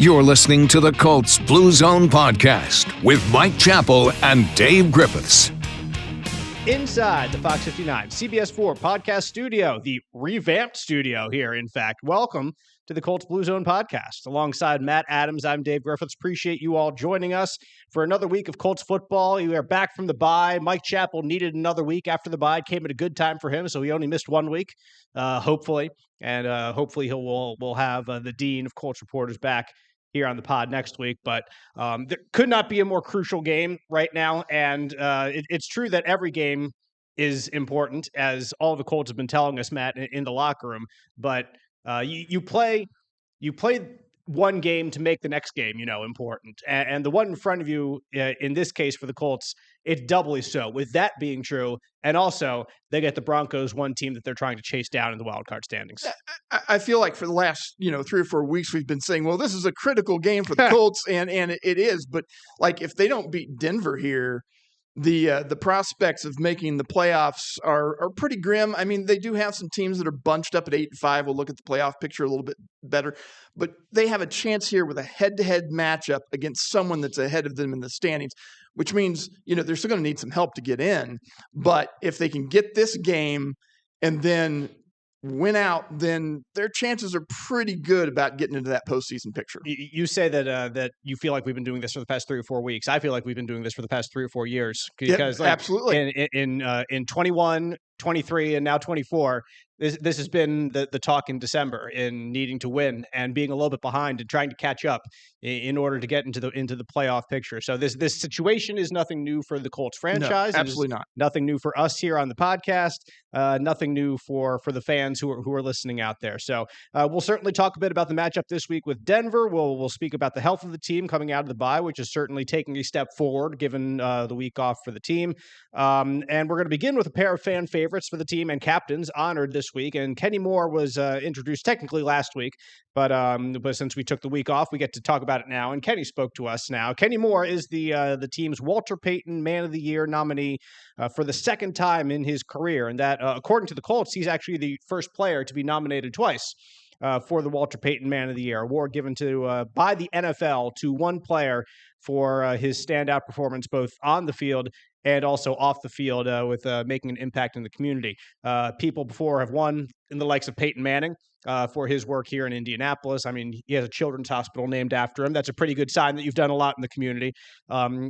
You're listening to the Colts Blue Zone podcast with Mike Chappell and Dave Griffiths. Inside the Fox 59 CBS 4 podcast studio, the revamped studio here, in fact. Welcome to the Colts Blue Zone podcast. Alongside Matt Adams, I'm Dave Griffiths. Appreciate you all joining us for another week of Colts football. We are back from the bye. Mike Chappell needed another week after the bye. It came at a good time for him, so he only missed 1 week, hopefully. And hopefully we'll have the dean of Colts reporters back here on the pod next week. But there could not be a more crucial game right now. And it's true that every game is important, as all the Colts have been telling us, Matt, in the locker room. But you play one game to make the next game, important. And the one in front of you, in this case for the Colts, it's doubly so, with that being true. And also, they get the Broncos, one team that they're trying to chase down in the wild card standings. I feel like for the last, 3 or 4 weeks, we've been saying, well, this is a critical game for the Colts, and it is. But, if they don't beat Denver here, the prospects of making the playoffs are pretty grim. I mean, they do have some teams that are bunched up at 8-5. We'll look at the playoff picture a little bit better. But they have a chance here with a head-to-head matchup against someone that's ahead of them in the standings, which means, they're still going to need some help to get in. But if they can get this game and then win out, then their chances are pretty good about getting into that postseason picture. You say that you feel like we've been doing this for the past 3 or 4 weeks. I feel like we've been doing this for the past 3 or 4 years. Because absolutely. In 21, 23, and now 24, this has been the talk in December, in needing to win and being a little bit behind and trying to catch up in order to get into the playoff picture. So this situation is nothing new for the Colts franchise. No, absolutely not. Nothing new for us here on the podcast. Nothing new for the fans who are listening out there. So we'll certainly talk a bit about the matchup this week with Denver. We'll speak about the health of the team coming out of the bye, which is certainly taking a step forward given the week off for the team. And we're going to begin with a pair of fan favorites for the team and captains honored this week. And Kenny Moore was introduced technically last week, but since we took the week off, we get to talk about it now. And Kenny spoke to us now. Kenny Moore is the team's Walter Payton Man of the Year nominee for the second time in his career. And that, according to the Colts, he's actually the first player to be nominated twice for the Walter Payton Man of the Year, award given to by the NFL to one player for his standout performance both on the field and also off the field with making an impact in the community. People before have won in the likes of Peyton Manning for his work here in Indianapolis. I mean, he has a children's hospital named after him. That's a pretty good sign that you've done a lot in the community.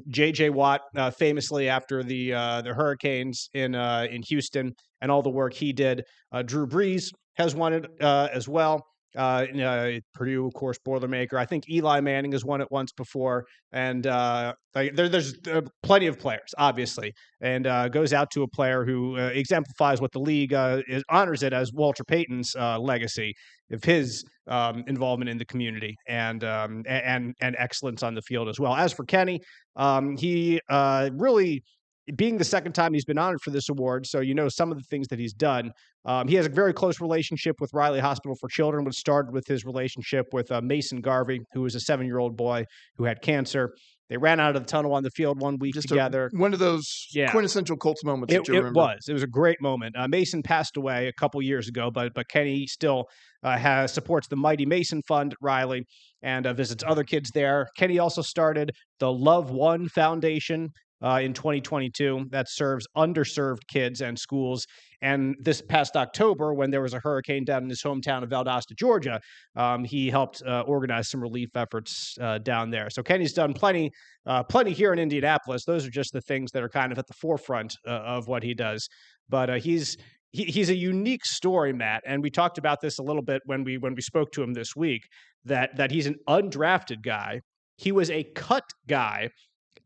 J.J. Watt, famously after the hurricanes in Houston and all the work he did. Drew Brees has won it as well. Purdue, of course, Boilermaker. I think Eli Manning has won it once before, and there's plenty of players, obviously, and goes out to a player who exemplifies what the league honors it as Walter Payton's legacy of his involvement in the community and excellence on the field as well. As for Kenny, he really, being the second time he's been honored for this award, so some of the things that he's done. He has a very close relationship with Riley Hospital for Children, which started with his relationship with Mason Garvey, who was a 7-year-old boy who had cancer. They ran out of the tunnel on the field 1 week together. One of those quintessential Colts moments that you remember. It was a great moment. Mason passed away a couple years ago, but Kenny still supports the Mighty Mason Fund at Riley and visits other kids there. Kenny also started the Love One Foundation in 2022 that serves underserved kids and schools. And this past October, when there was a hurricane down in his hometown of Valdosta, Georgia, he helped organize some relief efforts down there. So Kenny's done plenty here in Indianapolis. Those are just the things that are kind of at the forefront of what he does. But he's a unique story, Matt. And we talked about this a little bit when we spoke to him this week, that he's an undrafted guy. He was a cut guy.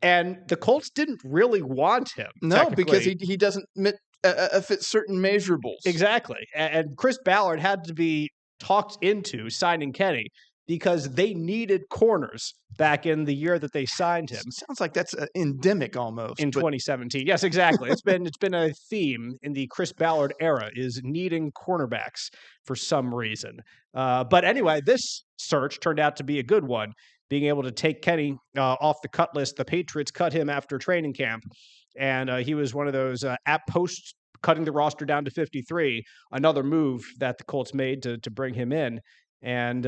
And the Colts didn't really want him. No, because he doesn't fit certain measurables. Exactly. And Chris Ballard had to be talked into signing Kenny because they needed corners back in the year that they signed him. Sounds like that's endemic almost. In 2017. Yes, exactly. It's been a theme in the Chris Ballard era, is needing cornerbacks for some reason. But anyway, this search turned out to be a good one. Being able to take Kenny off the cut list. The Patriots cut him after training camp, and he was one of those at post cutting the roster down to 53, another move that the Colts made to bring him in. And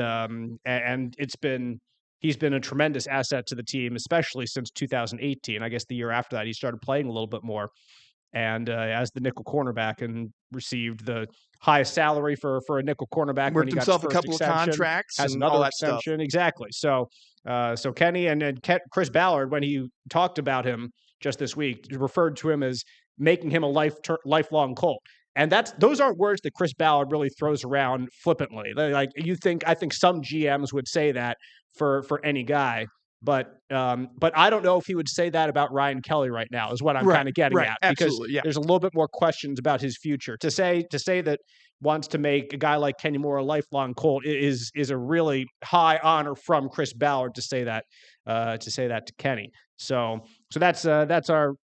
it's been he's been a tremendous asset to the team, especially since 2018. I guess the year after that, he started playing a little bit more. And as the nickel cornerback, and received the highest salary for a nickel cornerback when Worked he got his himself a first couple of extension, contracts has and another all that stuff. extension. Exactly. So Kenny and Chris Ballard, when he talked about him just this week, referred to him as making him a lifelong Colt. And those aren't words that Chris Ballard really throws around flippantly. I think some GMs would say that for any guy. But I don't know if he would say that about Ryan Kelly right now, is what I'm kind of getting at, because Absolutely, yeah. there's a little bit more questions about his future. To say that wants to make a guy like Kenny Moore a lifelong Colt is a really high honor from Chris Ballard to say that to Kenny. So that's our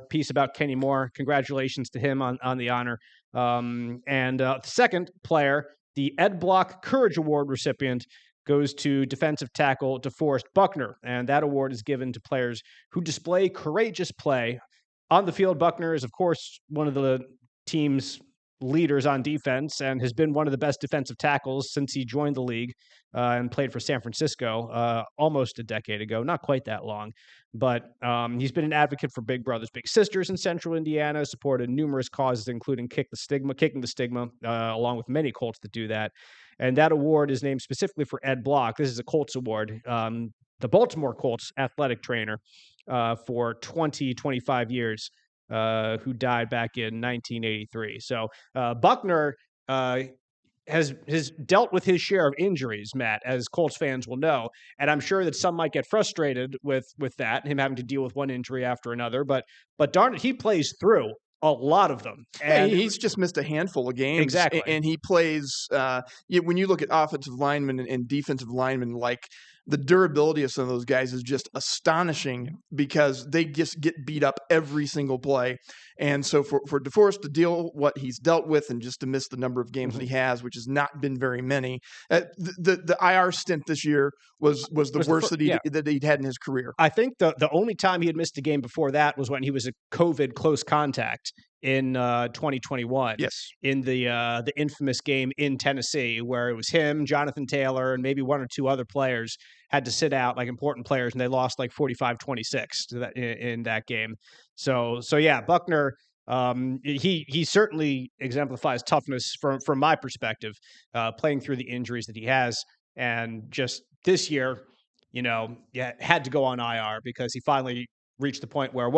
piece about Kenny Moore. Congratulations to him on the honor. And the second player, the Ed Block Courage Award recipient, goes to defensive tackle DeForest Buckner. And that award is given to players who display courageous play on the field. Buckner is, of course, one of the team's leaders on defense and has been one of the best defensive tackles since he joined the league and played for San Francisco almost a decade ago. Not quite that long, but he's been an advocate for Big Brothers Big Sisters in Central Indiana, supported numerous causes, including kicking the stigma, along with many Colts that do that. And that award is named specifically for Ed Block. This is a Colts award. The Baltimore Colts athletic trainer for 25 years, who died back in 1983. So Buckner has dealt with his share of injuries, Matt, as Colts fans will know. And I'm sure that some might get frustrated with that, him having to deal with one injury after another. But darn it, he plays through a lot of them. And he's just missed a handful of games. Exactly. And he plays, when you look at offensive linemen and defensive linemen, like the durability of some of those guys is just astonishing because they just get beat up every single play. And so for DeForest to deal what he's dealt with and just to miss the number of games that he has, which has not been very many, the IR stint this year was the worst that he'd had in his career. I think the only time he had missed a game before that was when he was a COVID close contact in 2021. Yes. In the infamous game in Tennessee, where it was him, Jonathan Taylor, and maybe one or two other players had to sit out, like important players, and they lost like 45-26 in that game. So yeah, Buckner, he certainly exemplifies toughness from my perspective, playing through the injuries that he has, and just this year, had to go on IR because he finally reached the point where,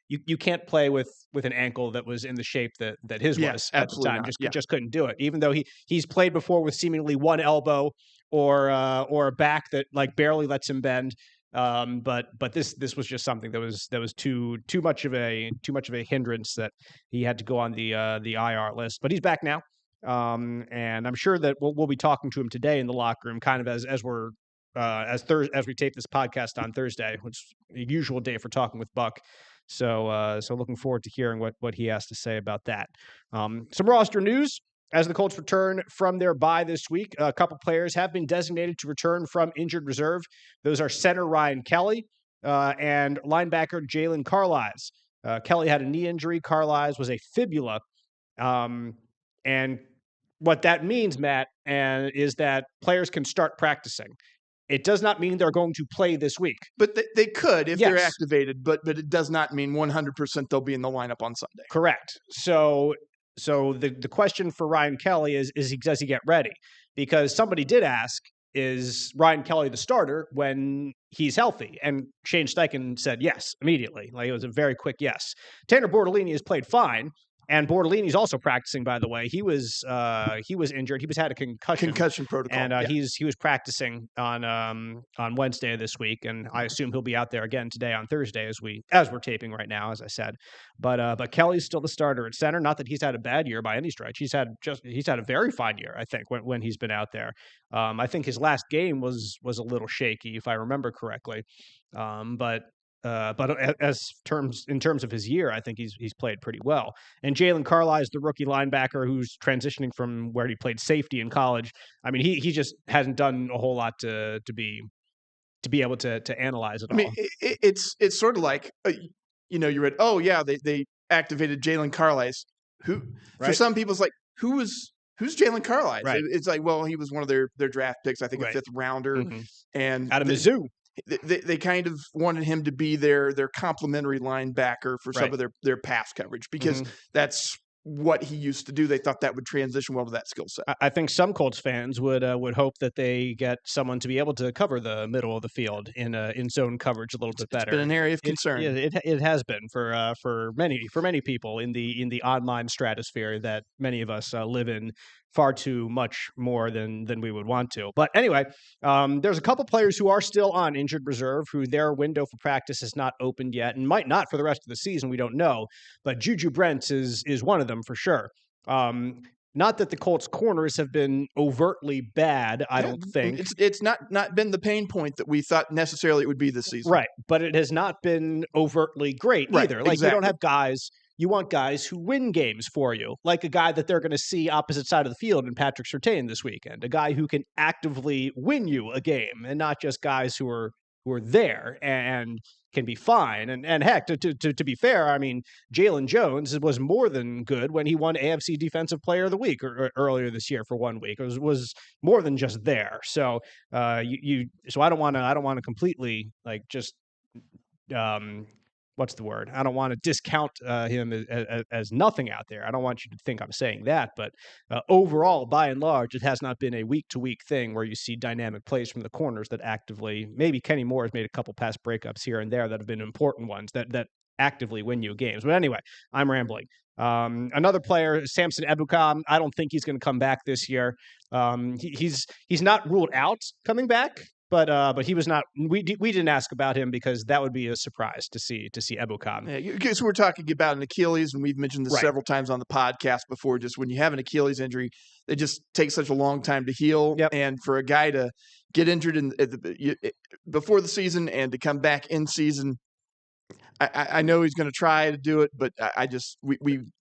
you can't play with an ankle that was in the shape that his was at the time. Just couldn't do it. Even though he's played before with seemingly one elbow or a back that like barely lets him bend. But this was just something that was too much of a hindrance that he had to go on the IR list. But he's back now. And I'm sure that we'll be talking to him today in the locker room, kind of as we're as we tape this podcast on Thursday, which is the usual day for talking with Buck. So looking forward to hearing what he has to say about that. Some roster news. As the Colts return from their bye this week, a couple players have been designated to return from injured reserve. Those are center Ryan Kelly and linebacker Jalen Carlies. Kelly had a knee injury. Carlies was a fibula. And what that means, Matt, is that players can start practicing. It does not mean they're going to play this week. But they could if they're activated, but it does not mean 100% they'll be in the lineup on Sunday. Correct. So the question for Ryan Kelly is does he get ready? Because somebody did ask, is Ryan Kelly the starter when he's healthy? And Shane Steichen said yes immediately. Like, it was a very quick yes. Tanner Bortolini has played fine. And Bortolini's also practicing, by the way. He was injured. He had a concussion protocol, and he was practicing on Wednesday of this week, and I assume he'll be out there again today on Thursday as we're taping right now, as I said. But Kelly's still the starter at center. Not that he's had a bad year by any stretch. He's had a very fine year, I think, when he's been out there. I think his last game was a little shaky, if I remember correctly. But in terms of his year, I think he's played pretty well. And Jalen Carlies, the rookie linebacker who's transitioning from where he played safety in college. I mean, he just hasn't done a whole lot to be able to analyze it all. I mean, it's sort of like you read, oh yeah, they activated Jalen Carlies. Who for some people it's like, who was who's Jalen Carlisle? Right. It's like, well, he was one of their draft picks, I think a Right. fifth rounder, and Out of Mizzou. They kind of wanted him to be their complementary linebacker for some of their pass coverage because that's what he used to do. They thought that would transition well to that skill set. I think some Colts fans would hope that they get someone to be able to cover the middle of the field in zone coverage a little bit better. It's been an area of concern. It has been for many people in the online stratosphere that many of us live in far too much more than we would want to. But anyway, there's a couple players who are still on injured reserve who their window for practice has not opened yet and might not for the rest of the season. We don't know. But Juju Brents is one of them for sure. Not that the Colts corners have been overtly bad, I don't think. It's not been the pain point that we thought necessarily it would be this season. Right, but it has not been overtly great either. Like, exactly. You don't have guys, you want guys who win games for you, like a guy that they're going to see opposite side of the field in Patrick Surtain this weekend, a guy who can actively win you a game and not just guys who are there and can be fine. And heck, to be fair, I mean, Jalen Jones was more than good when he won AFC Defensive Player of the Week earlier this year for 1 week. It was more than just there. So so I don't want to completely like just what's the word? I don't want to discount him as nothing out there. I don't want you to think I'm saying that, but overall, by and large, it has not been a week-to-week thing where you see dynamic plays from the corners that actively, maybe Kenny Moore has made a couple pass breakups here and there that have been important ones that actively win you games. But anyway, I'm rambling. Another player, Samson Ebukam, I don't think he's going to come back this year. He's not ruled out coming back. But he was not. We didn't ask about him because that would be a surprise to see Ebukam. Yeah, because we're talking about an Achilles, and we've mentioned this several times on the podcast before. Just when you have an Achilles injury, they just take such a long time to heal, and for a guy to get injured before the season and to come back in season. I know he's going to try to do it, but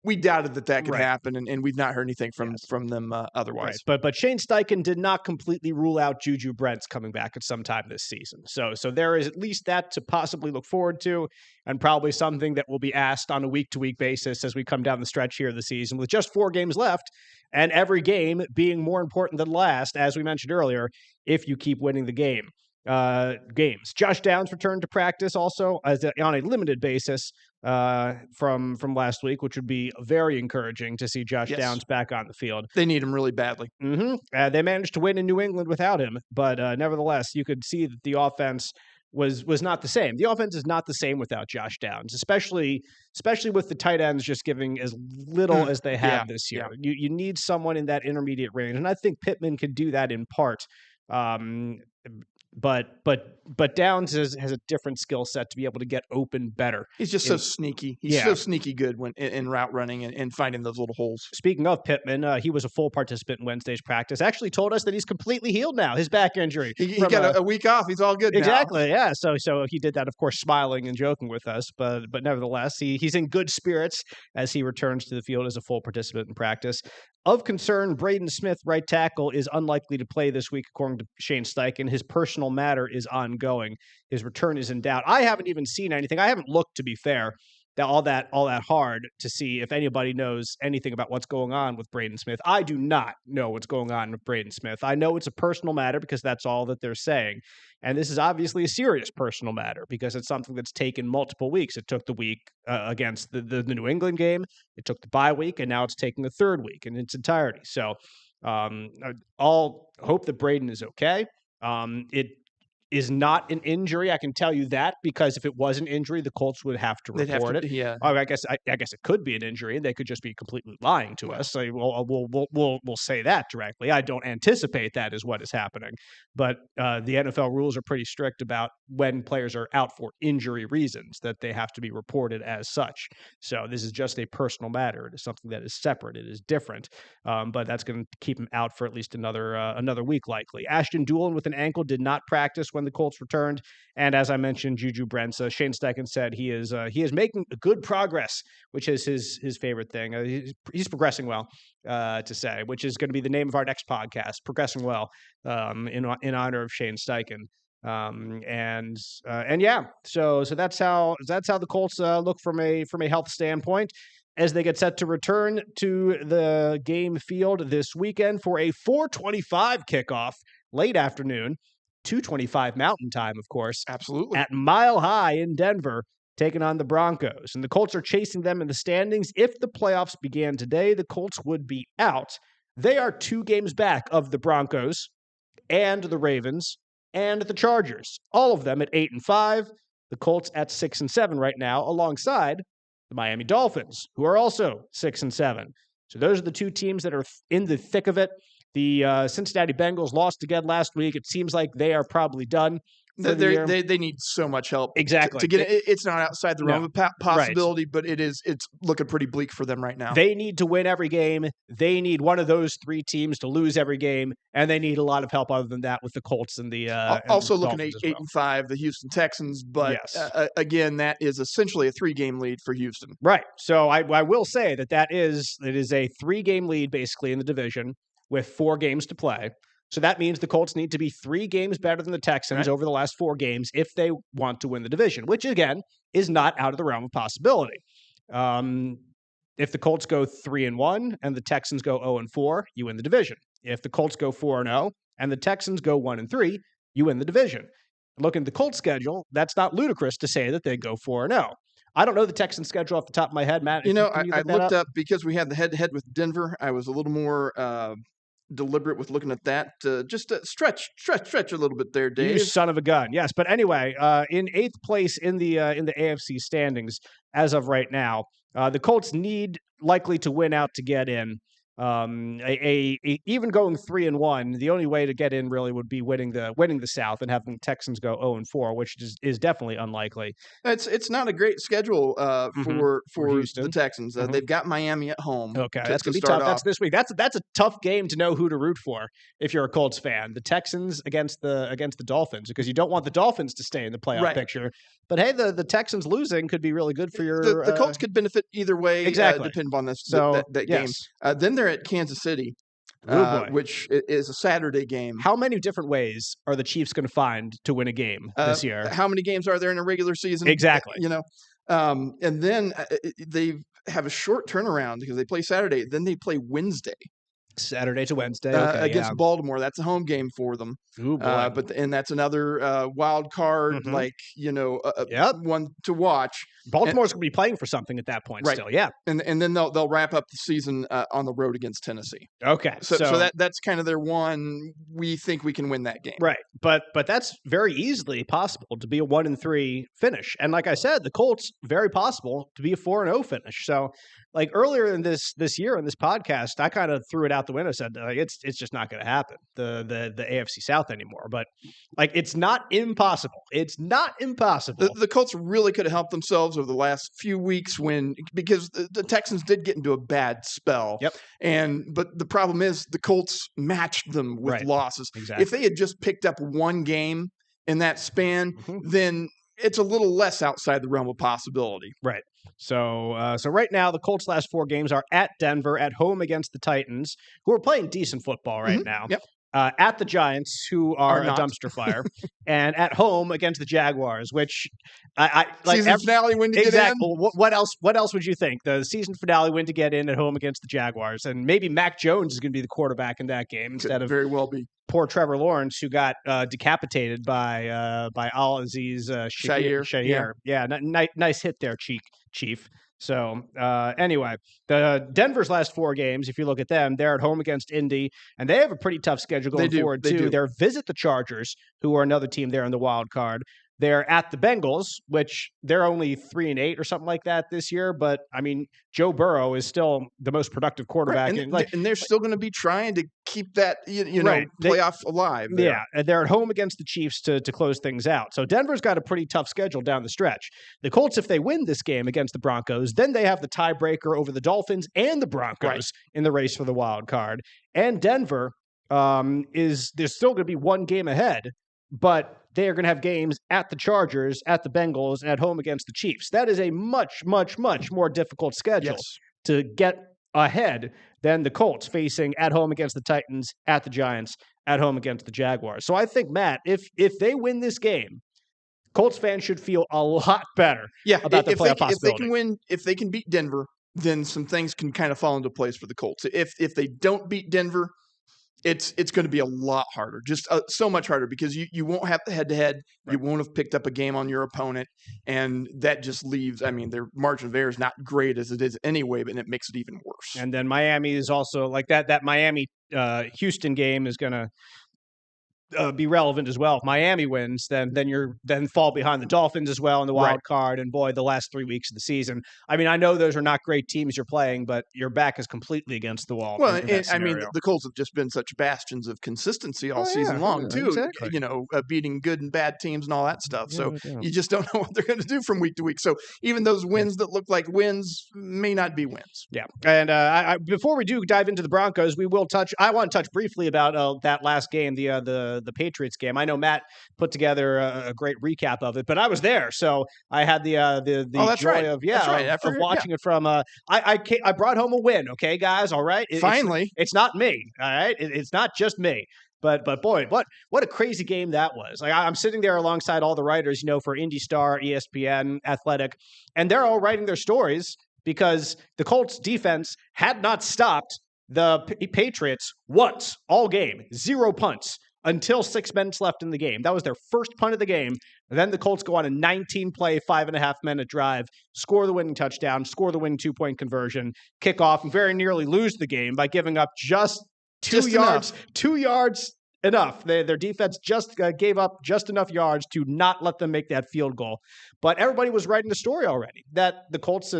we doubted that could happen, and we've not heard anything from them otherwise. Right. But Shane Steichen did not completely rule out Juju Brents coming back at some time this season. So there is at least that to possibly look forward to, and probably something that will be asked on a week-to-week basis as we come down the stretch here of the season with just 4 games left, and every game being more important than last, as we mentioned earlier, if you keep winning the games. Josh Downs returned to practice also on a limited basis from last week, which would be very encouraging to see Josh Downs back on the field. They need him really badly. They managed to win in New England without him, but nevertheless, you could see that the offense was not the same. The offense is not the same without Josh Downs, especially with the tight ends just giving as little as they have this year. You need someone in that intermediate range, and I think Pittman can do that in part. But Downs has a different skill set to be able to get open better. He's just so sneaky. He's so sneaky good when in route running and finding those little holes. Speaking of Pittman, he was a full participant in Wednesday's practice. Actually told us that he's completely healed now, his back injury. He got a week off. He's all good exactly, now. Yeah. So he did that, of course, smiling and joking with us. But nevertheless, he's in good spirits as he returns to the field as a full participant in practice. Of concern, Braden Smith, right tackle, is unlikely to play this week, according to Shane Steichen. His personal matter is ongoing. His return is in doubt. I haven't even seen anything. I haven't looked, to be fair, all that hard to see if anybody knows anything about what's going on with Braden Smith. I do not know what's going on with Braden Smith. I know it's a personal matter because that's all that they're saying. And this is obviously a serious personal matter because it's something that's taken multiple weeks. It took the week against the New England game. It took the bye week, and now it's taking the third week in its entirety. So I'll hope that Braden is okay. It is not an injury. I can tell you that because if it was an injury, the Colts would have to report it. Yeah. I guess it could be an injury, and they could just be completely lying to us. So we'll say that directly. I don't anticipate that is what is happening, but the NFL rules are pretty strict about when players are out for injury reasons that they have to be reported as such. So this is just a personal matter. It is something that is separate. It is different, but that's going to keep him out for at least another week likely. Ashton Doolin with an ankle did not practice when the Colts returned, and as I mentioned, Juju Brents, Shane Steichen said he is making good progress, which is his favorite thing. He's progressing well, to say, which is going to be the name of our next podcast, Progressing Well, in honor of Shane Steichen. So that's how the Colts look from a health standpoint. as they get set to return to the game field this weekend for a 4:25 kickoff late afternoon, 2:25 Mountain Time, of course, Absolutely. at Mile High in Denver, taking on the Broncos. And the Colts are chasing them in the standings. If the playoffs began today, the Colts would be out. They are 2 games back of the Broncos and the Ravens and the Chargers, all of them at 8-5. The Colts at 6-7 right now, alongside the Miami Dolphins, who are also 6-7. So those are the 2 teams that are in the thick of it. The Cincinnati Bengals lost again last week. It seems like they are probably done. They need so much help. Exactly. To get it. It's not outside the realm of possibility, right. but it's looking pretty bleak for them right now. They need to win every game. They need one of those 3 teams to lose every game, and they need a lot of help other than that with the Colts and the also and the looking at Dolphins as well. 8-5, the Houston Texans, but Yes. Again, that is essentially a 3-game lead for Houston. Right. So I will say that it is a 3-game lead basically in the division with 4 games to play. So that means the Colts need to be 3 games better than the Texans over the last 4 games if they want to win the division, which, again, is not out of the realm of possibility. If the Colts go 3-1 and the Texans go 0-4, you win the division. If the Colts go 4-0 and the Texans go 1-3, you win the division. Looking at the Colts schedule, that's not ludicrous to say that they go 4-0. I don't know the Texans schedule off the top of my head, Matt. I looked up because we had the head-to-head with Denver. I was a little more deliberate with looking at that. Just stretch a little bit there, Dave. You son of a gun. Yes, but anyway, in 8th place in the AFC standings as of right now, the Colts need likely to win out to get in. Even going 3-1, the only way to get in really would be winning the South and having Texans go 0-4, which is definitely unlikely. It's not a great schedule for Houston. the Texans. They've got Miami at home. Okay, that's gonna be tough. That's this week. That's a tough game to know who to root for if you're a Colts fan. The Texans against the Dolphins, because you don't want the Dolphins to stay in the playoff picture. But hey, the Texans losing could be really good for your. The Colts could benefit either way, exactly. Depending on that game. Then they're at Kansas City, which is a Saturday game. How many different ways are the Chiefs going to find to win a game this year? How many games are there in a regular season? Exactly. And then they have a short turnaround because they play Saturday. Then they play Wednesday. Saturday to Wednesday against Baltimore. That's a home game for them. Ooh, boy. And that's another wild card, one to watch. Baltimore's going to be playing for something at that point still, yeah. And then they'll wrap up the season on the road against Tennessee. Okay. So that's kind of their one. We think we can win that game. Right. But that's very easily possible to be a 1-3 finish. And like I said, the Colts, very possible to be a 4-0 finish. So like earlier in this year in this podcast, I kind of threw it out the window, said like it's just not going to happen, the AFC South anymore. But like it's not impossible. It's not impossible. The Colts really could have helped themselves over the last few weeks because the Texans did get into a bad spell. Yep. But the problem is the Colts matched them with losses. Exactly. If they had just picked up one game in that span, then it's a little less outside the realm of possibility. Right. So right now, the Colts' last 4 games are at Denver, at home against the Titans, who are playing decent football right now. Yep. At the Giants, who are a dumpster fire, and at home against the Jaguars, which I like. Season finale win to get in. Exactly. What else? What else would you think? The season finale win to get in at home against the Jaguars, and maybe Mac Jones is going to be the quarterback in that game instead of very well be poor Trevor Lawrence, who got decapitated by Al-Aziz Shahir. Yeah, nice hit there, Chief. So anyway, the Denver's last 4 games, if you look at them, they're at home against Indy, and they have a pretty tough schedule going forward too. They're visit the Chargers, who are another team there in the wild card. They're at the Bengals, which they're only 3-8 or something like that this year. But I mean, Joe Burrow is still the most productive quarterback, and they're still going to be trying to keep that playoff alive. Yeah, and they're at home against the Chiefs to close things out. So Denver's got a pretty tough schedule down the stretch. The Colts, if they win this game against the Broncos, then they have the tiebreaker over the Dolphins and the Broncos in the race for the wild card. And Denver there's still going to be 1 game ahead, but they are going to have games at the Chargers, at the Bengals, and at home against the Chiefs. That is a much, much, much more difficult schedule to get ahead than the Colts facing at home against the Titans, at the Giants, at home against the Jaguars. So I think, Matt, if they win this game, Colts fans should feel a lot better about the playoff possibility. If they can beat Denver, then some things can kind of fall into place for the Colts. If they don't beat Denver, it's going to be a lot harder, just so much harder, because you won't have the head-to-head. Right. You won't have picked up a game on your opponent, and that just leaves, I mean, their margin of error is not great as it is anyway, but it makes it even worse. And then Miami is also like that Miami Houston game is going to be relevant as well. If Miami wins, then fall behind the Dolphins as well in the wild card. And boy, the last 3 weeks of the season. I mean, I know those are not great teams you're playing, but your back is completely against the wall. Well, and I mean, the Colts have just been such bastions of consistency all season long, too. Exactly. You know, beating good and bad teams and all that stuff. So you just don't know what they're going to do from week to week. So even those wins that look like wins may not be wins. Yeah. And before we do dive into the Broncos, I want to touch briefly about that last game, the Patriots game. I know Matt put together a great recap of it, but I was there, so I had the joy of watching it from. I brought home a win. Okay, guys, all right. Finally, it's not me. All right, it's not just me. But boy, what a crazy game that was. Like I'm sitting there alongside all the writers, you know, for Indy Star, ESPN, Athletic, and they're all writing their stories because the Colts defense had not stopped the Patriots once all game, 0 punts. Until 6 minutes left in the game. That was their first punt of the game. And then the Colts go on a 19-play, 5.5-minute drive, score the winning touchdown, score the winning 2-point conversion, kick off, and very nearly lose the game by giving up just 2 yards. Enough. 2 yards enough. Their defense just gave up just enough yards to not let them make that field goal. But everybody was writing the story already that the Colts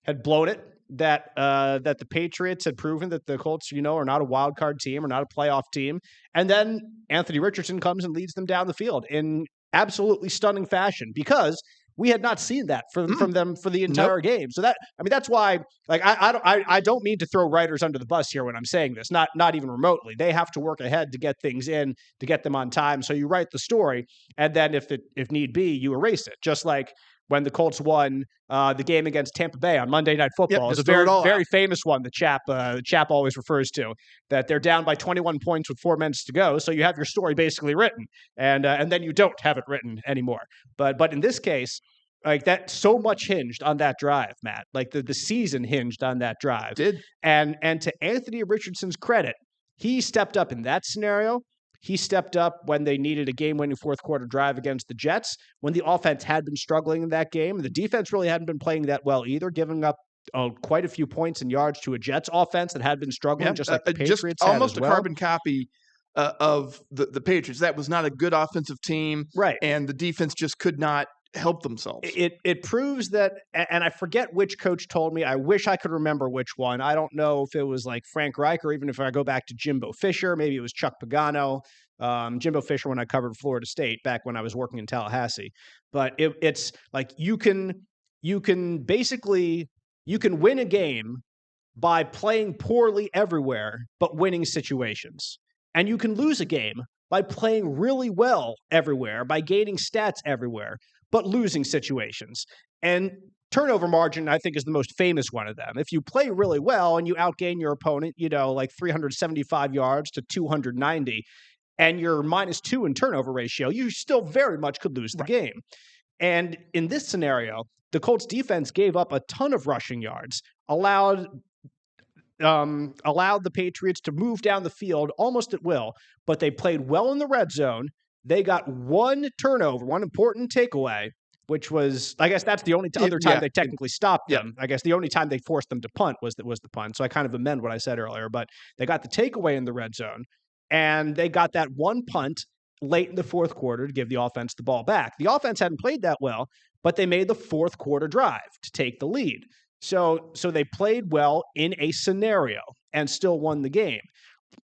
had blown it. That the Patriots had proven that the Colts, you know, are not a wild card team or not a playoff team. And then Anthony Richardson comes and leads them down the field in absolutely stunning fashion because we had not seen that from them for the entire game. So that's why, like, I don't mean to throw writers under the bus here when I'm saying this, not even remotely. They have to work ahead to get things in, to get them on time. So you write the story, and then if need be, you erase it. Just like when the Colts won the game against Tampa Bay on Monday Night Football. It's a very famous one the Chap always refers to, that they're down by 21 points with 4 minutes to go. So you have your story basically written, and then you don't have it written anymore. But in this case, like that, so much hinged on that drive, Matt. Like the season hinged on that drive. It did. And to Anthony Richardson's credit, he stepped up in that scenario. He stepped up when they needed a game-winning fourth-quarter drive against the Jets, when the offense had been struggling in that game. The defense really hadn't been playing that well either, giving up quite a few points and yards to a Jets offense that had been struggling, just like the Patriots just almost had as well. A carbon copy of the Patriots. That was not a good offensive team, right? And the defense just could not help themselves. It proves that, and I forget which coach told me. I wish I could remember which one. I don't know if it was like Frank Reich, or even if I go back to Jimbo Fisher, maybe it was Chuck Pagano. Jimbo Fisher when I covered Florida State back when I was working in Tallahassee. But it's like you can win a game by playing poorly everywhere, but winning situations. And you can lose a game by playing really well everywhere, by gaining stats everywhere, but losing situations. And turnover margin, I think, is the most famous one of them. If you play really well and you outgain your opponent, you know, like 375 yards to 290, and you're -2 in turnover ratio, you still very much could lose the game. And in this scenario, the Colts defense gave up a ton of rushing yards, allowed the Patriots to move down the field almost at will, but they played well in the red zone. They got one turnover, one important takeaway, which was, I guess that's the only other time they technically stopped them. I guess the only time they forced them to punt was the punt. So I kind of amend what I said earlier, but they got the takeaway in the red zone, and they got that one punt late in the fourth quarter to give the offense the ball back. The offense hadn't played that well, but they made the fourth quarter drive to take the lead. So they played well in a scenario and still won the game.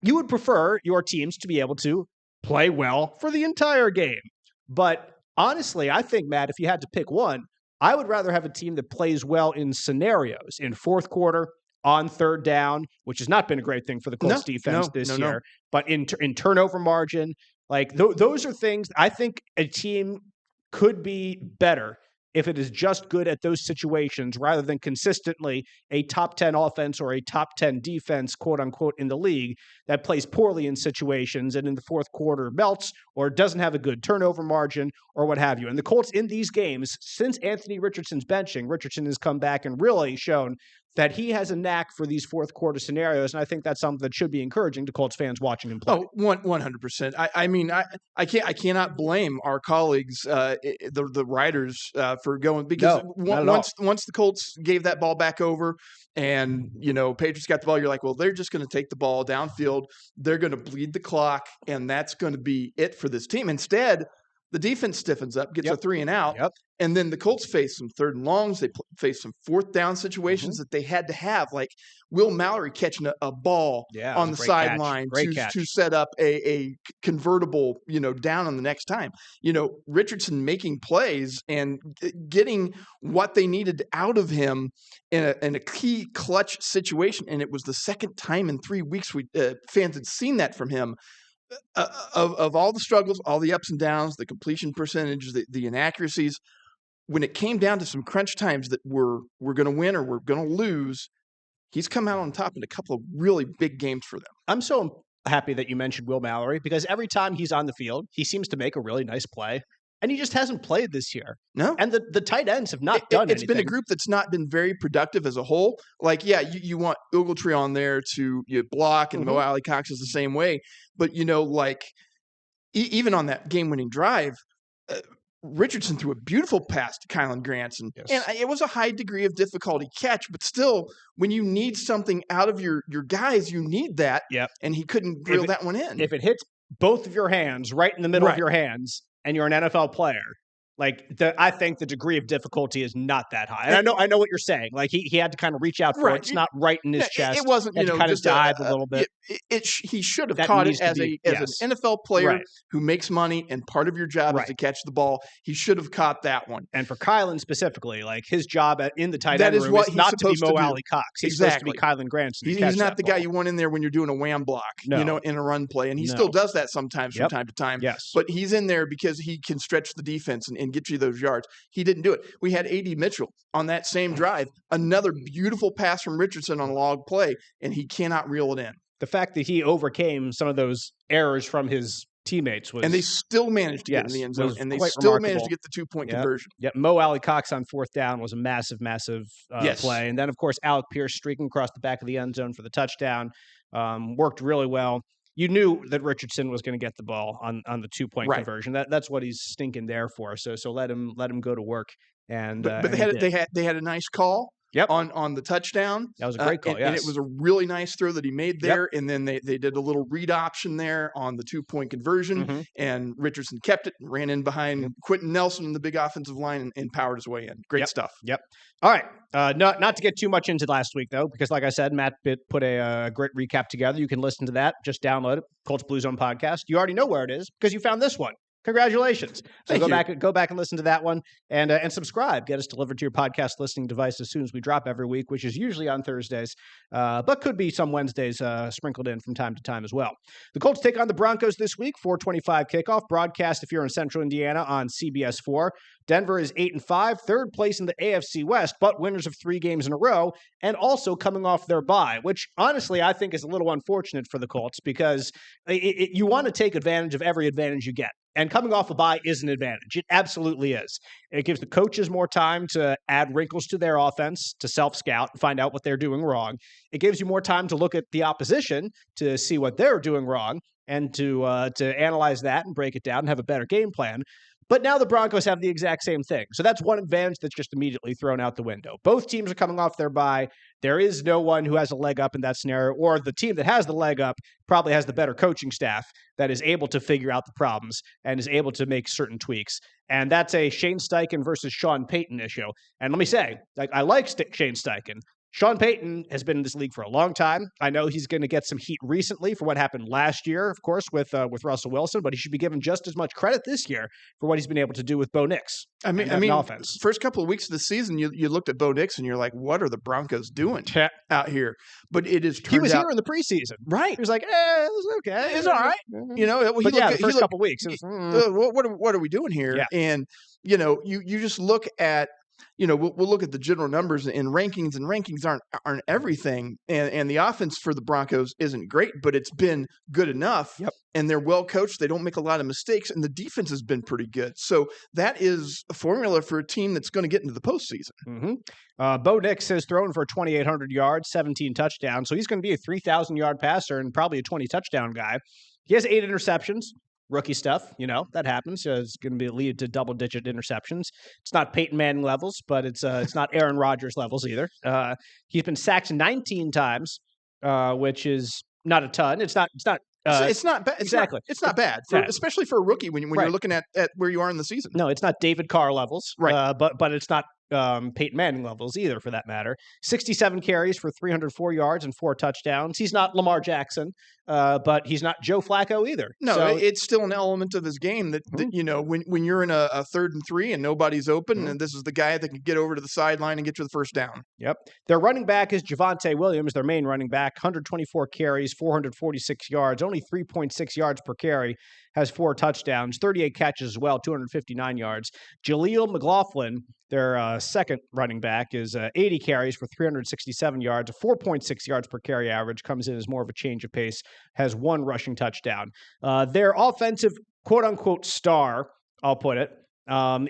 You would prefer your teams to be able to play well for the entire game. But honestly, I think, Matt, if you had to pick one, I would rather have a team that plays well in scenarios, in fourth quarter, on third down, which has not been a great thing for the Colts defense this year, but in turnover margin, like those are things I think a team could be better if it is just good at those situations rather than consistently a top 10 offense or a top 10 defense, quote unquote, in the league that plays poorly in situations and in the fourth quarter melts or doesn't have a good turnover margin or what have you. And the Colts in these games, since Anthony Richardson's benching, Richardson has come back and really shown that he has a knack for these fourth quarter scenarios, and I think that's something that should be encouraging to Colts fans watching him play. Oh, 100%. I mean, I cannot blame our colleagues, the writers, for going, because once the Colts gave that ball back over, and Patriots got the ball, you're like, well, they're just going to take the ball downfield, they're going to bleed the clock, and that's going to be it for this team. Instead, the defense stiffens up, gets a 3 and out, and then the Colts face some 3rd and longs. They face some 4th down situations that they had to have, like Will Mallory catching a ball on the sideline to set up a convertible, down on the next time. Richardson making plays and getting what they needed out of him in a key clutch situation, and it was the second time in 3 weeks fans had seen that from him. Of all the struggles, all the ups and downs, the completion percentage, the inaccuracies, when it came down to some crunch times that we're going to win or we're going to lose, he's come out on top in a couple of really big games for them. I'm so happy that you mentioned Will Mallory, because every time he's on the field, he seems to make a really nice play. And he just hasn't played this year. No. And the tight ends have not done anything. It's been a group that's not been very productive as a whole. Like, you want Ogletree on there to block, and Mo Alley Cox is the same way. But, even on that game-winning drive, Richardson threw a beautiful pass to Kylan Granson. And it was a high degree of difficulty catch, but still, when you need something out of your guys, you need that. Yep. And he couldn't reel that one in. If it hits both of your hands, right in the middle of your hands, and you're an NFL player, I think the degree of difficulty is not that high. And I know what you're saying. Like he had to kind of reach out for it. It's not right in his chest. It wasn't, kind of dive a little bit. He should have caught it as an NFL player who makes money, and part of your job is to catch the ball. He should have caught that one. And for Kylan specifically, his job in the tight end room is not to be Mo Alley Cox. He's supposed to be Kylan Granson. He's not the guy you want in there when you're doing a wham block, in a run play. And he still does that sometimes from time to time. Yes. But he's in there because he can stretch the defense and get you those yards. He didn't do it. We had A.D. Mitchell on that same drive, another beautiful pass from Richardson on a log play, and he cannot reel it in. The fact that he overcame some of those errors from his teammates was... And they still managed to get in the end zone, and they still managed to get the 2-point conversion. Yeah, Mo Alley Cox on 4th down was a massive play. And then, of course, Alec Pierce streaking across the back of the end zone for the touchdown. Worked really well. You knew that Richardson was going to get the ball on the 2-point conversion. That's what he's stinking there for. So let him go to work. And but they had a nice call. On the touchdown. That was a great call, and it was a really nice throw that he made there. And then they did a little read option there on the 2-point conversion, and Richardson kept it and ran in behind Quentin Nelson in the big offensive line and powered his way in. Great stuff. Yep. All right. Not to get too much into last week, though, because like I said, Matt put a great recap together. You can listen to that. Just download it, Colts Blue Zone Podcast. You already know where it is because you found this one. Congratulations. So go back and listen to that one and subscribe. Get us delivered to your podcast listening device as soon as we drop every week, which is usually on Thursdays, but could be some Wednesdays sprinkled in from time to time as well. The Colts take on the Broncos this week, 4:25 kickoff. Broadcast if you're in Central Indiana on CBS 4. Denver is 8-5, third place in the AFC West, but winners of 3 games in a row, and also coming off their bye, which honestly I think is a little unfortunate for the Colts because you want to take advantage of every advantage you get. And coming off a bye is an advantage. It absolutely is. It gives the coaches more time to add wrinkles to their offense, to self-scout and find out what they're doing wrong. It gives you more time to look at the opposition to see what they're doing wrong and to analyze that and break it down and have a better game plan. But now the Broncos have the exact same thing. So that's one advantage that's just immediately thrown out the window. Both teams are coming off their bye. There is no one who has a leg up in that scenario, or the team that has the leg up probably has the better coaching staff that is able to figure out the problems and is able to make certain tweaks. And that's a Shane Steichen versus Sean Payton issue. And let me say, I like Shane Steichen. Sean Payton has been in this league for a long time. I know he's going to get some heat recently for what happened last year, of course, with Russell Wilson, but he should be given just as much credit this year for what he's been able to do with Bo Nix. I mean, offense. First couple of weeks of the season, you looked at Bo Nix and you're like, what are the Broncos doing out here? But it is he was here in the preseason, right? He was like, it was okay, it's all right. The first couple of weeks, it was, what are we doing here? Yeah. And you just look at we'll look at the general numbers and rankings aren't everything. And the offense for the Broncos isn't great, but it's been good enough. Yep. And they're well coached. They don't make a lot of mistakes, and the defense has been pretty good. So that is a formula for a team that's going to get into the postseason. Mm-hmm. Bo Nix has thrown for 2,800 yards, 17 touchdowns. So he's going to be a 3,000-yard passer and probably a 20-touchdown guy. He has 8 interceptions. Rookie stuff, that happens. It's going to lead to double-digit interceptions. It's not Peyton Manning levels, but it's not Aaron Rodgers levels either. He's been sacked 19 times, which is not a ton. It's not bad. Exactly. It's not bad, especially for a rookie when you're looking at where you are in the season. No, it's not David Carr levels, right? But it's not Peyton Manning levels either, for that matter. 67 carries for 304 yards and 4 touchdowns. He's not Lamar Jackson, but he's not Joe Flacco either. No, so, it's still an element of his game that when you're in a 3rd and 3 and nobody's open, and this is the guy that can get over to the sideline and get you the first down. Yep. Their running back is Javonte Williams, their main running back. 124 carries, 446 yards, only 3.6 yards per carry. Has 4 touchdowns, 38 catches as well, 259 yards. Jaleel McLaughlin, their second running back, is 80 carries for 367 yards, a 4.6 yards per carry average, comes in as more of a change of pace, has 1 rushing touchdown. Their offensive quote-unquote star, I'll put it,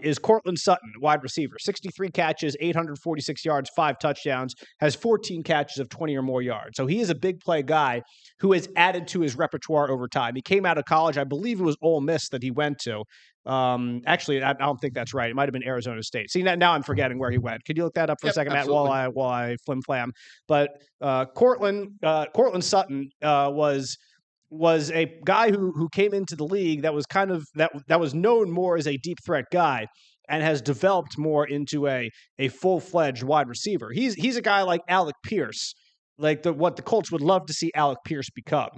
is Cortland Sutton, wide receiver. 63 catches, 846 yards, 5 touchdowns, has 14 catches of 20 or more yards. So he is a big play guy who has added to his repertoire over time. He came out of college, I believe it was Ole Miss that he went to. Actually, I don't think that's right. It might have been Arizona State. See, now I'm forgetting where he went. Could you look that up for a second, absolutely. Matt, while I flim-flam? But Cortland Sutton was a guy who came into the league that was kind of that was known more as a deep threat guy and has developed more into a full-fledged wide receiver. He's a guy like Alec Pierce, like what the Colts would love to see Alec Pierce become.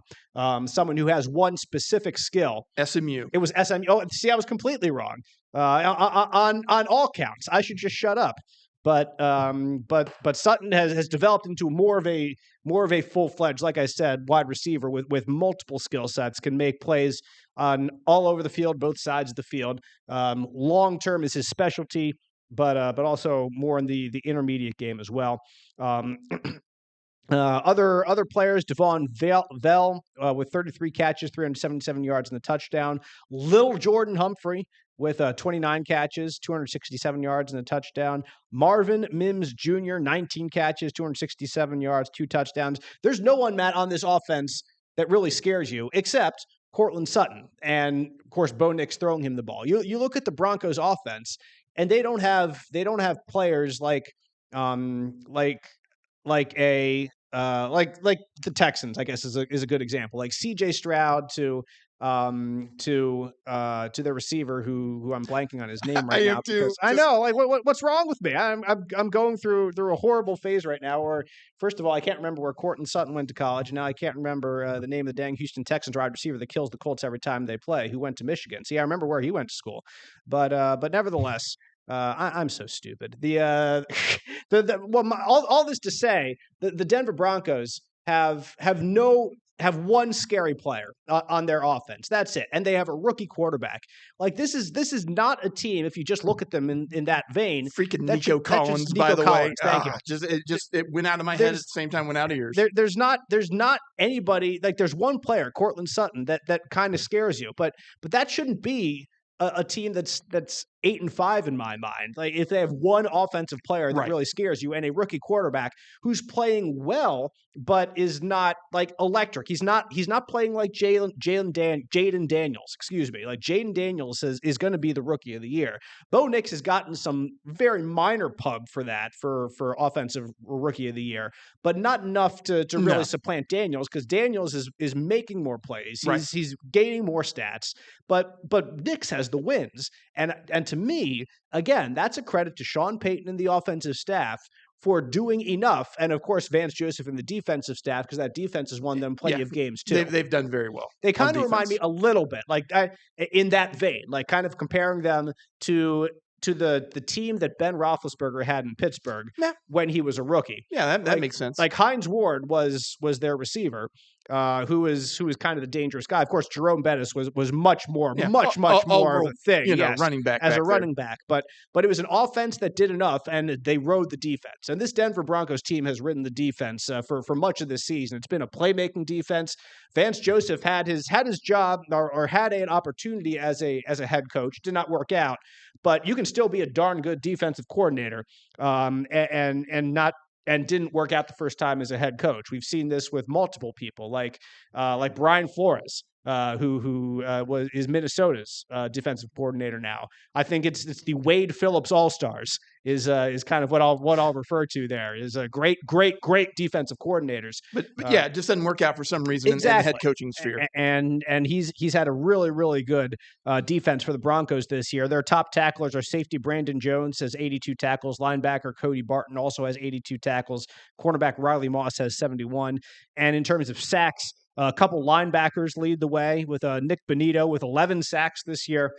Someone who has one specific skill. SMU. It was SMU. Oh, see, I was completely wrong. On all counts, I should just shut up. But Sutton has developed into more of a full-fledged, like I said, wide receiver with multiple skill sets, can make plays on all over the field, both sides of the field. Long term is his specialty, but also more in the intermediate game as well. Other players, Devon Vell with 33 catches, 377 yards and a touchdown. Little Jordan Humphrey with 29 catches, 267 yards and a touchdown. Marvin Mims Jr., 19 catches, 267 yards, 2 touchdowns. There's no one, Matt, on this offense that really scares you except Cortland Sutton. And, of course, Bo Nix throwing him the ball. You look at the Broncos offense, and they don't have players like the Texans, I guess, is a good example. Like C.J. Stroud to their receiver who I'm blanking on his name right now. Because I know, like, what's wrong with me? I'm going through a horrible phase right now. Where first of all, I can't remember where Cortland Sutton went to college, and now I can't remember the name of the dang Houston Texans wide receiver that kills the Colts every time they play, who went to Michigan. See, I remember where he went to school, but nevertheless. I'm so stupid. All this to say, the Denver Broncos have one scary player on their offense. That's it, and they have a rookie quarterback. Like this is not a team. If you just look at them in that vein, freaking Nico Collins, by the way. Thank you. It went out of my head at the same time went out of yours. There's not anybody like there's one player, Cortland Sutton, that kind of scares you, but that shouldn't be a team that's 8-5 in my mind. Like if they have one offensive player that really scares you and a rookie quarterback who's playing well but is not like electric. He's not playing like Jaden Daniels. Excuse me. Like Jaden Daniels is going to be the rookie of the year. Bo Nix has gotten some very minor pub for that for offensive rookie of the year, but not enough to really supplant Daniels because Daniels is making more plays. He's gaining more stats, but Nix has the wins. And to me, again, that's a credit to Sean Payton and the offensive staff for doing enough. And, of course, Vance Joseph and the defensive staff, because that defense has won them plenty of games, too. They've done very well. They kind of remind me a little bit, like in that vein, like kind of comparing them to the team that Ben Roethlisberger had in Pittsburgh when he was a rookie. Yeah, that makes sense. Like Hines Ward was their receiver, who is kind of the dangerous guy. Of course, Jerome Bettis was much more overall, of a thing, running back as back a running back. But it was an offense that did enough, and they rode the defense. And this Denver Broncos team has ridden the defense for much of this season. It's been a playmaking defense. Vance Joseph had his job or had an opportunity as a head coach. Did not work out, but you can still be a darn good defensive coordinator, and didn't work out the first time as a head coach. We've seen this with multiple people, like Brian Flores, who is Minnesota's defensive coordinator now. I think it's the Wade Phillips All-Stars is kind of what I'll refer to there, is a great defensive coordinators. But yeah, it just doesn't work out for some reason exactly. in the head coaching sphere. And he's had a really good defense for the Broncos this year. Their top tacklers are safety Brandon Jones, has 82 tackles. Linebacker Cody Barton also has 82 tackles. Cornerback Riley Moss has 71. And in terms of sacks, a couple linebackers lead the way with Nick Bonito with 11 sacks this year.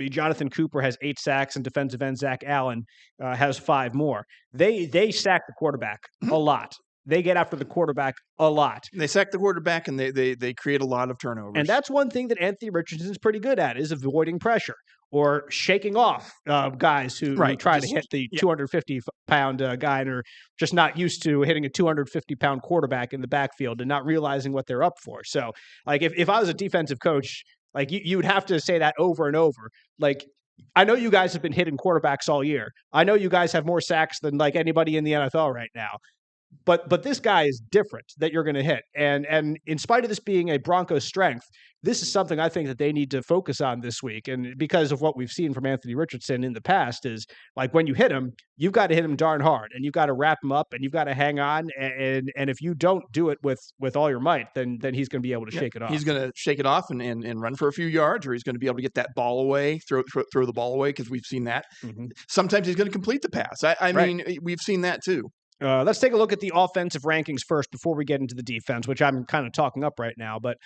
Jonathan Cooper has 8 sacks, and defensive end Zach Allen has 5 more. They sack the quarterback a lot. They get after the quarterback a lot. They sack the quarterback, and they create a lot of turnovers. And that's one thing that Anthony Richardson's pretty good at, is avoiding pressure or shaking off guys who try to hit the 250-pound guy and are just not used to hitting a 250-pound quarterback in the backfield and not realizing what they're up for. So, like, if I was a defensive coach, like, you would have to say that over and over. Like, I know you guys have been hitting quarterbacks all year. I know you guys have more sacks than like anybody in the NFL right now. But this guy is different that you're going to hit. And in spite of this being a Broncos strength, this is something I think that they need to focus on this week. And because of what we've seen from Anthony Richardson in the past, is like, when you hit him, you've got to hit him darn hard, and you've got to wrap him up, and you've got to hang on. And if you don't do it with all your might, then he's going to be able to shake it off. He's going to shake it off and run for a few yards, or he's going to be able to get that ball away, throw the ball away, because we've seen that. Mm-hmm. Sometimes he's going to complete the pass. I mean, we've seen that too. Let's take a look at the offensive rankings first before we get into the defense, which I'm kind of talking up right now. But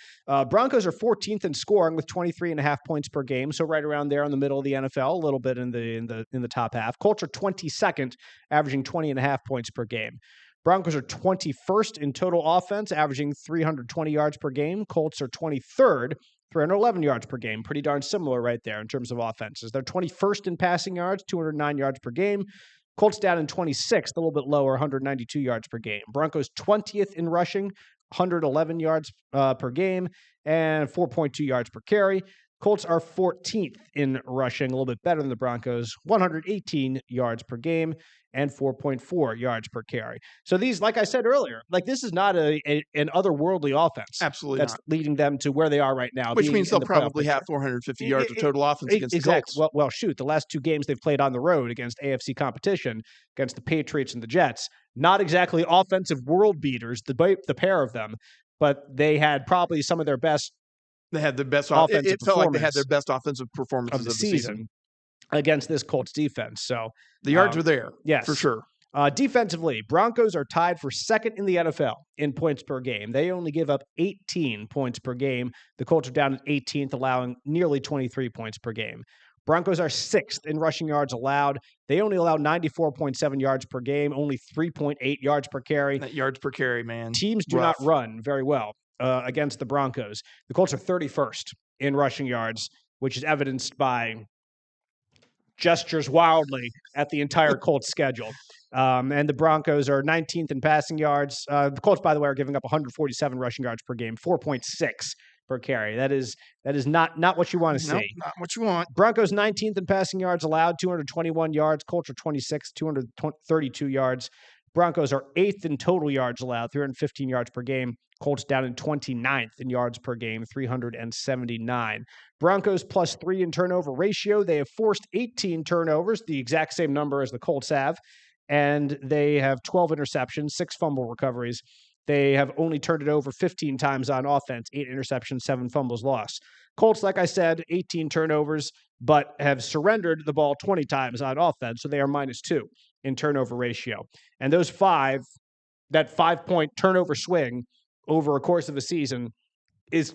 Broncos are 14th in scoring with 23.5 points per game, so right around there in the middle of the NFL, a little bit in the top half. Colts are 22nd, averaging 20.5 points per game. Broncos are 21st in total offense, averaging 320 yards per game. Colts are 23rd, 311 yards per game. Pretty darn similar right there in terms of offenses. They're 21st in passing yards, 209 yards per game. Colts down in 26th, a little bit lower, 192 yards per game. Broncos 20th in rushing, 111 yards per game, and 4.2 yards per carry. Colts are 14th in rushing, a little bit better than the Broncos, 118 yards per game and 4.4 yards per carry. So these, like I said earlier, like, this is not an otherworldly offense. Absolutely that's not. Leading them to where they are right now. Which means they'll probably have 450 yards of total offense against the Colts. Well, shoot, the last 2 games they've played on the road against AFC competition, against the Patriots and the Jets, not exactly offensive world beaters, the pair of them, but they had probably some of their best. They had the best offensive It felt like they had their best offensive performances of the season against this Colts defense. So the yards are there, yes, for sure. Defensively, Broncos are tied for second in the NFL in points per game. They only give up 18 points per game. The Colts are down at 18th, allowing nearly 23 points per game. Broncos are 6th in rushing yards allowed. They only allow 94.7 yards per game, only 3.8 yards per carry. That yards per carry, man. Teams do not run very well against the Broncos. The Colts are 31st in rushing yards, which is evidenced by gestures wildly at the entire Colts schedule. And the Broncos are 19th in passing yards. The Colts, by the way, are giving up 147 rushing yards per game, 4.6 per carry. That is not what you want to see. Nope, not what you want. Broncos 19th in passing yards allowed, 221 yards. Colts are 26th, 232 yards. Broncos are 8th in total yards allowed, 315 yards per game. Colts down in 29th in yards per game, 379. Broncos +3 in turnover ratio. They have forced 18 turnovers, the exact same number as the Colts have. And they have 12 interceptions, 6 fumble recoveries. They have only turned it over 15 times on offense, 8 interceptions, 7 fumbles lost. Colts, like I said, 18 turnovers, but have surrendered the ball 20 times on offense, so they are -2 in turnover ratio. And those 5, that 5-point turnover swing over a course of a season is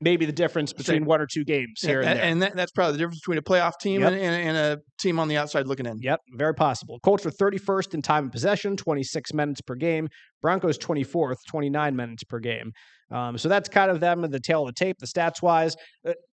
maybe the difference between one or two games here and there. And that's probably the difference between a playoff team Yep. and a team on the outside looking in. Yep, very possible. Colts are 31st in time of possession, 26 minutes per game. Broncos 24th, 29 minutes per game. So that's kind of them in the tail of the tape, the stats-wise.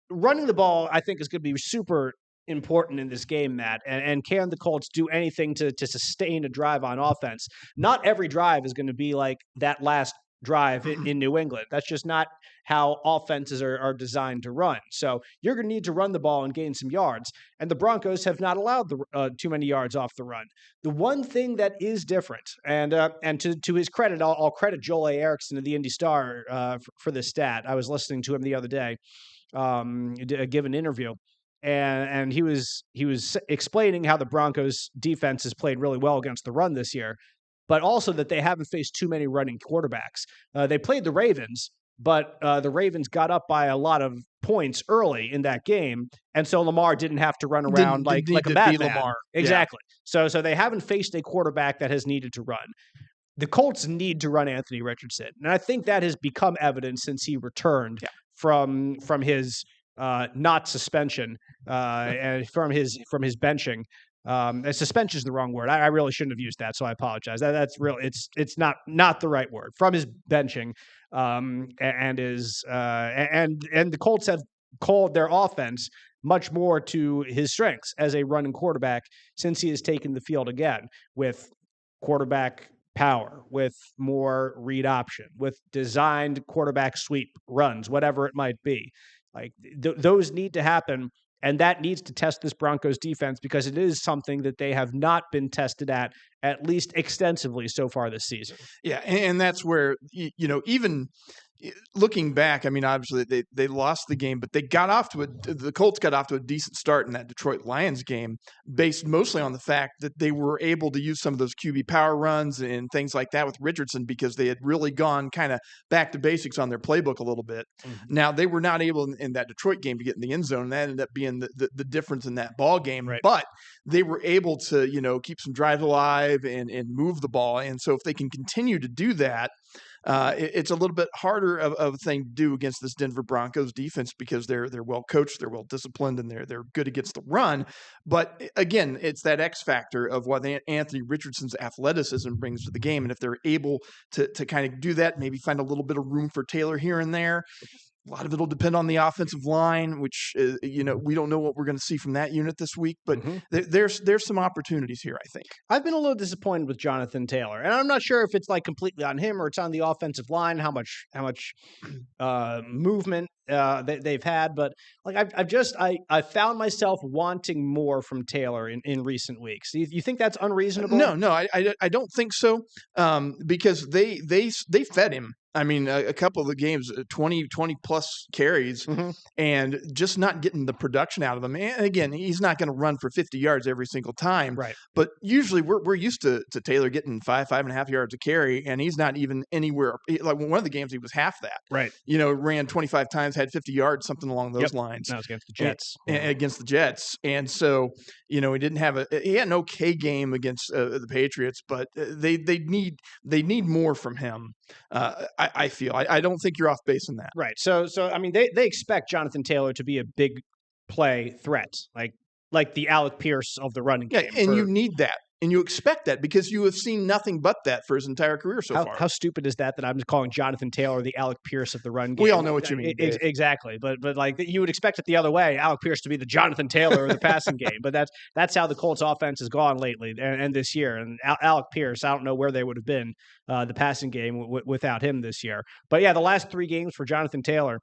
Running the ball, I think, is going to be super important in this game, Matt. And can the Colts do anything to sustain a drive on offense? Not every drive is going to be like that last drive in New England. That's just not how offenses are designed to run. So you're going to need to run the ball and gain some yards. And the Broncos have not allowed too many yards off the run. The one thing that is different, and to his credit, I'll credit Joel A. Erickson of the Indy Star for this stat. I was listening to him the other day give an interview. And he was explaining how the Broncos defense has played really well against the run this year, but also that they haven't faced too many running quarterbacks. They played the Ravens, but the Ravens got up by a lot of points early in that game, and so Lamar didn't have to run around like a madman. Lamar. Exactly. Yeah. So they haven't faced a quarterback that has needed to run. The Colts need to run Anthony Richardson, and I think that has become evident since he returned from his not suspension and from his benching. Suspension is the wrong word. I really shouldn't have used that, so I apologize. That's real. It's not the right word. From his benching, and the Colts have called their offense much more to his strengths as a running quarterback since he has taken the field again with quarterback power, with more read option, with designed quarterback sweep runs, whatever it might be. Like those need to happen. And that needs to test this Broncos defense because it is something that they have not been tested at least extensively so far this season. Yeah, and that's where, even looking back, I mean, obviously they lost the game, but the Colts got off to a decent start in that Detroit Lions game based mostly on the fact that they were able to use some of those QB power runs and things like that with Richardson because they had really gone kind of back to basics on their playbook a little bit. Mm-hmm. Now, they were not able in that Detroit game to get in the end zone, and that ended up being the difference in that ball game. Right. But they were able to, keep some drives alive and move the ball. And so if they can continue to do that, it's a little bit harder of a thing to do against this Denver Broncos defense because they're well coached, they're well disciplined, and they're good against the run. But again, it's that X factor of what Anthony Richardson's athleticism brings to the game, and if they're able to kind of do that, maybe find a little bit of room for Taylor here and there. A lot of it will depend on the offensive line, which, we don't know what we're going to see from that unit this week. But there's some opportunities here, I think. I've been a little disappointed with Jonathan Taylor. And I'm not sure if it's like completely on him or it's on the offensive line, how much movement they've had. But like I found myself wanting more from Taylor in recent weeks. You think that's unreasonable? No, I don't think so because they fed him. I mean, a couple of the games, 20 plus carries, and just not getting the production out of him. And again, he's not going to run for 50 yards every single time. Right. But usually we're used to Taylor getting 5.5 yards a carry, and he's not even anywhere. Like one of the games, he was half that. Right. Ran 25 times, had 50 yards, something along those lines. That was against the Jets. Against the Jets. And so, he had an okay game against the Patriots, but they need more from him. I feel. I don't think you're off base in that. Right. So I mean, they expect Jonathan Taylor to be a big play threat, like the Alec Pierce of the running game. And you need that. And you expect that because you have seen nothing but that for his entire career so far. How stupid is that I'm just calling Jonathan Taylor the Alec Pierce of the run game? We all know what you mean. Exactly. But like you would expect it the other way, Alec Pierce to be the Jonathan Taylor of the passing game. But that's how the Colts offense has gone lately and this year. And Alec Pierce, I don't know where they would have been the passing game without him this year. But yeah, the last 3 games for Jonathan Taylor,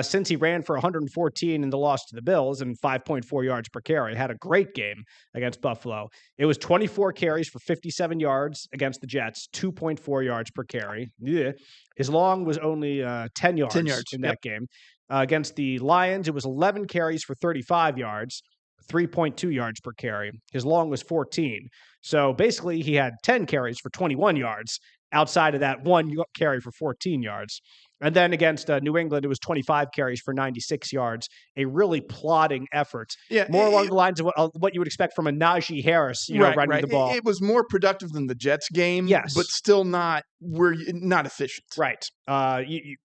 since he ran for 114 in the loss to the Bills and 5.4 yards per carry, had a great game against Buffalo. It was 24 carries for 57 yards against the Jets, 2.4 yards per carry. Yeah. His long was only 10 yards in that game. Against the Lions, it was 11 carries for 35 yards, 3.2 yards per carry. His long was 14. So basically, he had 10 carries for 21 yards outside of that 1 carry for 14 yards. And then against New England, it was 25 carries for 96 yards, a really plodding effort. Yeah, more along the lines of what you would expect from a Najee Harris, running the ball. It was more productive than the Jets game, yes, but still not efficient. Right.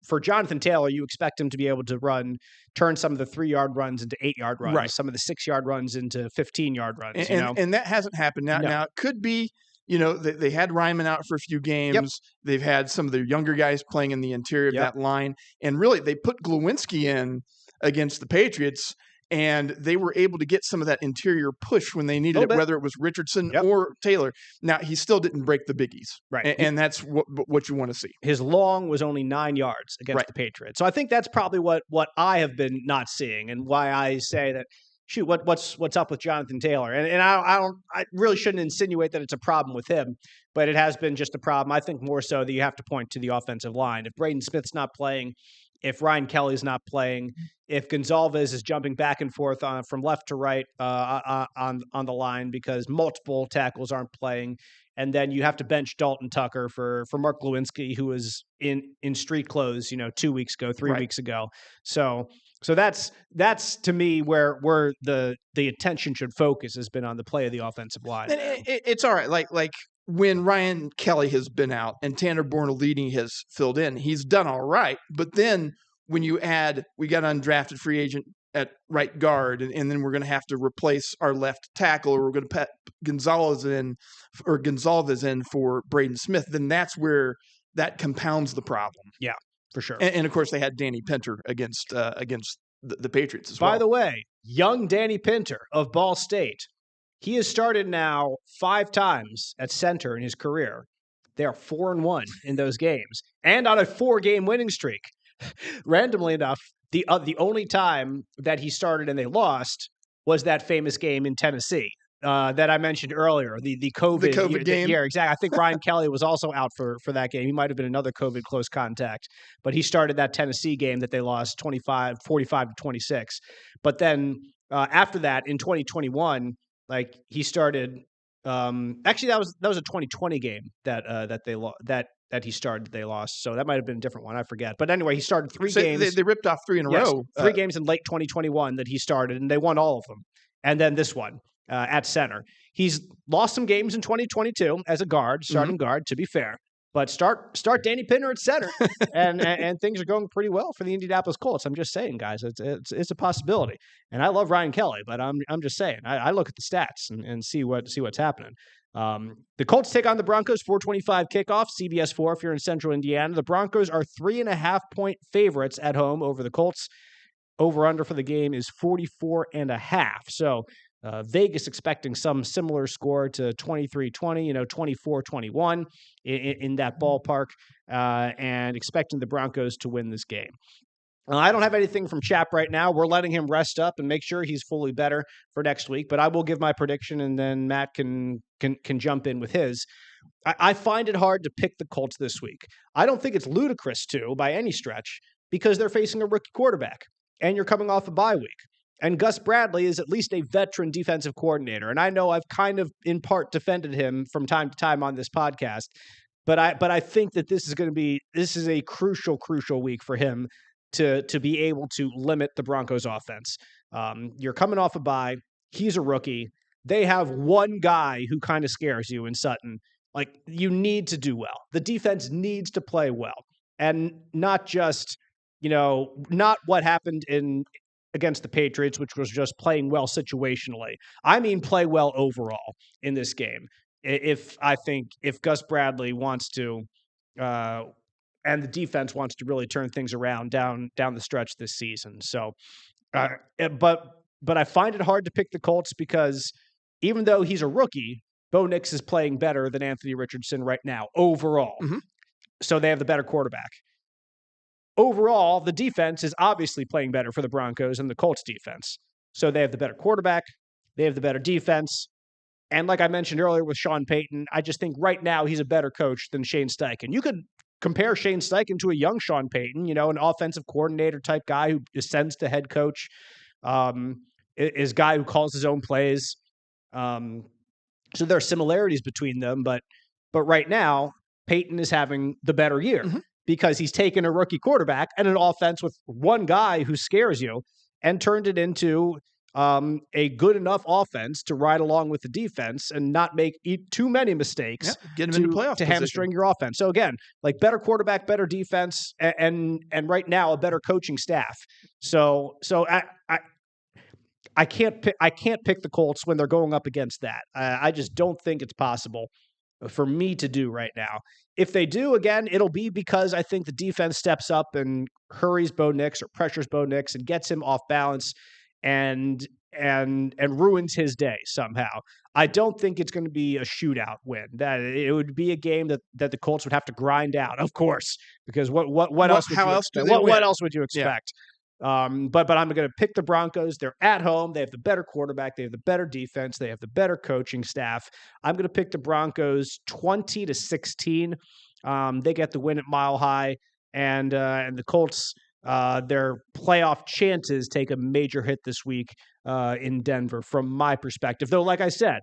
For Jonathan Taylor, you expect him to be able to turn some of the 3-yard runs into 8-yard runs, some of the 6-yard runs into 15-yard runs. And that hasn't happened now. No. Now it could be. They had Ryman out for a few games. Yep. They've had some of their younger guys playing in the interior of that line. And really, they put Glowinski in against the Patriots, and they were able to get some of that interior push when they needed it, whether it was Richardson or Taylor. Now, he still didn't break the biggies. Right. And that's what you want to see. His long was only 9 yards against the Patriots. So I think that's probably what I have been not seeing, and why I say that, shoot, what's up with Jonathan Taylor? And I really shouldn't insinuate that it's a problem with him, but it has been just a problem. I think more so that you have to point to the offensive line. If Braden Smith's not playing, if Ryan Kelly's not playing, if Gonzalez is jumping back and forth from left to right on the line because multiple tackles aren't playing, and then you have to bench Dalton Tucker for Mark Lewinsky, who was in street clothes, 2 weeks ago, 3 weeks ago. So that's to me where the attention should focus has been on the play of the offensive line. And it's all right. Like when Ryan Kelly has been out and Tanner Bornolini has filled in, he's done all right. But then when you add, we got undrafted free agent at right guard, and then we're going to have to replace our left tackle, or we're going to put Gonzalez in for Braden Smith, then that's where that compounds the problem. Yeah, for sure. And of course, they had Danny Pinter against the Patriots as well. By the way, young Danny Pinter of Ball State, he has started now 5 times at center in his career. They are 4-1 in those games, and on a 4-game winning streak. Randomly enough, the only time that he started and they lost was that famous game in Tennessee that I mentioned earlier, the COVID game. Yeah, exactly. I think Ryan Kelly was also out for that game. He might have been another COVID close contact, but he started that Tennessee game that they lost 45-26. But then after that, in 2021, like he started. Actually, that was a 2020 game that they lost. That he started, they lost. So that might have been a different one. I forget. But anyway, he started 3 games. They ripped off 3 in a row. 3 games in late 2021 that he started, and they won all of them. And then this one at center. He's lost some games in 2022 as a guard, starting guard, to be fair. But start Danny Pinter at center, and things are going pretty well for the Indianapolis Colts. I'm just saying, guys, it's a possibility. And I love Ryan Kelly, but I'm just saying, I look at the stats and see what's happening. The Colts take on the Broncos, 4:25 kickoff, CBS 4 if you're in Central Indiana. The Broncos are 3.5-point favorites at home over the Colts. Over-under for the game is 44.5. So Vegas expecting some similar score to 23-20, 24-21 in that ballpark, and expecting the Broncos to win this game. I don't have anything from Chap right now. We're letting him rest up and make sure he's fully better for next week. But I will give my prediction, and then Matt can jump in with his. I find it hard to pick the Colts this week. I don't think it's ludicrous to, by any stretch, because they're facing a rookie quarterback, and you're coming off a bye week. And Gus Bradley is at least a veteran defensive coordinator. And I know I've kind of, in part, defended him from time to time on this podcast. But I think that this is a crucial week for him to be able to limit the Broncos offense. You're coming off a bye. He's a rookie. They have one guy who kind of scares you in Sutton. Like, you need to do well. The defense needs to play well. And not just, not what happened against the Patriots, which was just playing well situationally. I mean, play well overall in this game. If Gus Bradley wants to, and the defense wants to really turn things around down the stretch this season. So, but I find it hard to pick the Colts because even though he's a rookie, Bo Nix is playing better than Anthony Richardson right now overall. Mm-hmm. So they have the better quarterback. Overall, the defense is obviously playing better for the Broncos than the Colts defense. So they have the better quarterback. They have the better defense. And like I mentioned earlier with Sean Payton, I just think right now he's a better coach than Shane Steichen. You could compare Shane Steichen to a young Sean Payton, an offensive coordinator type guy who ascends to head coach, is a guy who calls his own plays. So there are similarities between them, but right now Payton is having the better year. Mm-hmm. because he's taken a rookie quarterback and an offense with one guy who scares you and turned it into a good enough offense to ride along with the defense and not make too many mistakes get him into playoff to hamstring your offense. So again, like better quarterback, better defense, and right now a better coaching staff. So I can't pick the Colts when they're going up against that. I just don't think it's possible for me to do right now. If they do, again, it'll be because I think the defense steps up and hurries Bo Nix or pressures Bo Nix and gets him off balance and ruins his day somehow. I don't think it's going to be a shootout win. That it would be a game that the Colts would have to grind out, of course, because what else would you expect? But I'm going to pick the Broncos. They're at home. They have the better quarterback. They have the better defense. They have the better coaching staff. I'm going to pick the Broncos 20-16. They get the win at Mile High, and the Colts, their playoff chances take a major hit this week in Denver from my perspective. Though, like I said,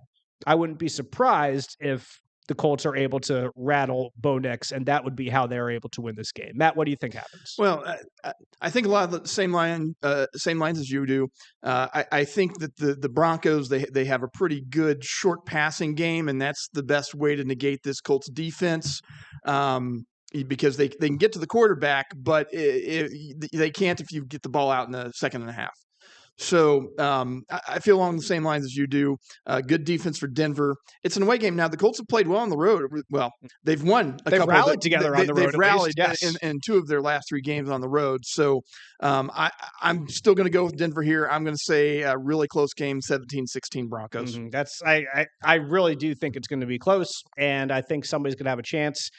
I wouldn't be surprised if the Colts are able to rattle Bo Nix, and that would be how they're able to win this game. Matt, what do you think happens? Well, I think a lot of the same lines as you do. I think that the Broncos, they have a pretty good short passing game, and that's the best way to negate this Colts defense. Because they can get to the quarterback, but they can't if you get the ball out in the second and a half. So I feel along the same lines as you do. Good defense for Denver. It's an away game. Now, the Colts have played well on the road. Well, they've won a couple. They've rallied together on the road. They've rallied yes. in two of their last three games on the road. So I'm still going to go with Denver here. I'm going to say a really close game, 17-16 Broncos. Mm-hmm. I really do think it's going to be close, and I think somebody's going to have a chance.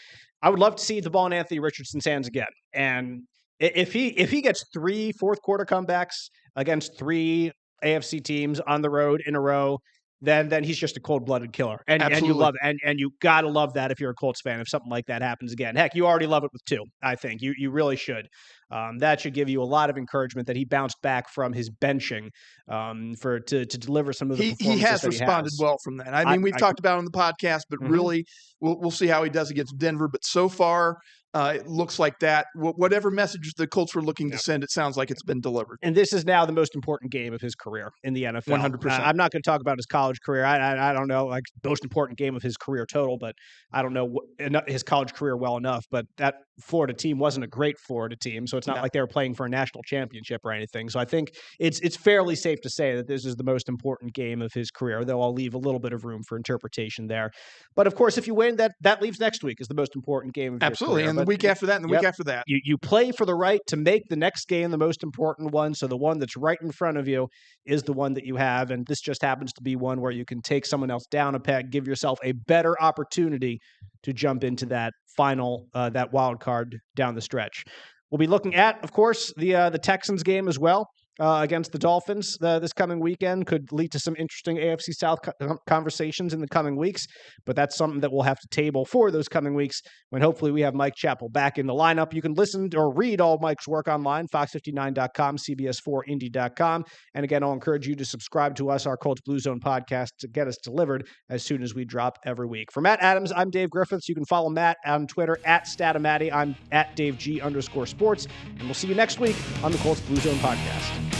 I would love to see the ball in Anthony Richardson's hands again. And if he gets 3 fourth quarter comebacks against 3 AFC teams on the road in a row, then he's just a cold-blooded killer. And you love it. And you got to love that if you're a Colts fan, if something like that happens again. Heck, you already love it with 2, I think. You really should. That should give you a lot of encouragement that he bounced back from his benching to deliver some of the performances he has responded well from that. I mean, we've talked about it on the podcast, but really we'll see how he does against Denver. But so far, it looks like that. Whatever message the Colts were looking to send, it sounds like it's been delivered. And this is now the most important game of his career in the NFL. 100%. I'm not going to talk about his college career. I don't know, like most important game of his career total, but I don't know his college career well enough. But that Florida team wasn't a great Florida team, so it's not like they were playing for a national championship or anything. So I think it's fairly safe to say that this is the most important game of his career, though I'll leave a little bit of room for interpretation there. But of course, if you win, that leaves next week as the most important game of Absolutely. his career. And the week after that, and the week after that. You play for the right to make the next game the most important one. So the one that's right in front of you is the one that you have. And this just happens to be one where you can take someone else down a peg, give yourself a better opportunity to jump into that final, that wild card down the stretch. We'll be looking at, of course, the Texans game as well. Against the Dolphins this coming weekend could lead to some interesting AFC South conversations in the coming weeks, but that's something that we'll have to table for those coming weeks when hopefully we have Mike Chappell back in the lineup. You can listen or read all Mike's work online, fox59.com, cbs4indy.com, and again, I'll encourage you to subscribe to us, our Colts Blue Zone podcast, to get us delivered as soon as we drop every week. For Matt Adams, I'm Dave Griffiths. You can follow Matt on Twitter at Statomatti. I'm at DaveG_sports, and we'll see you next week on the Colts Blue Zone podcast.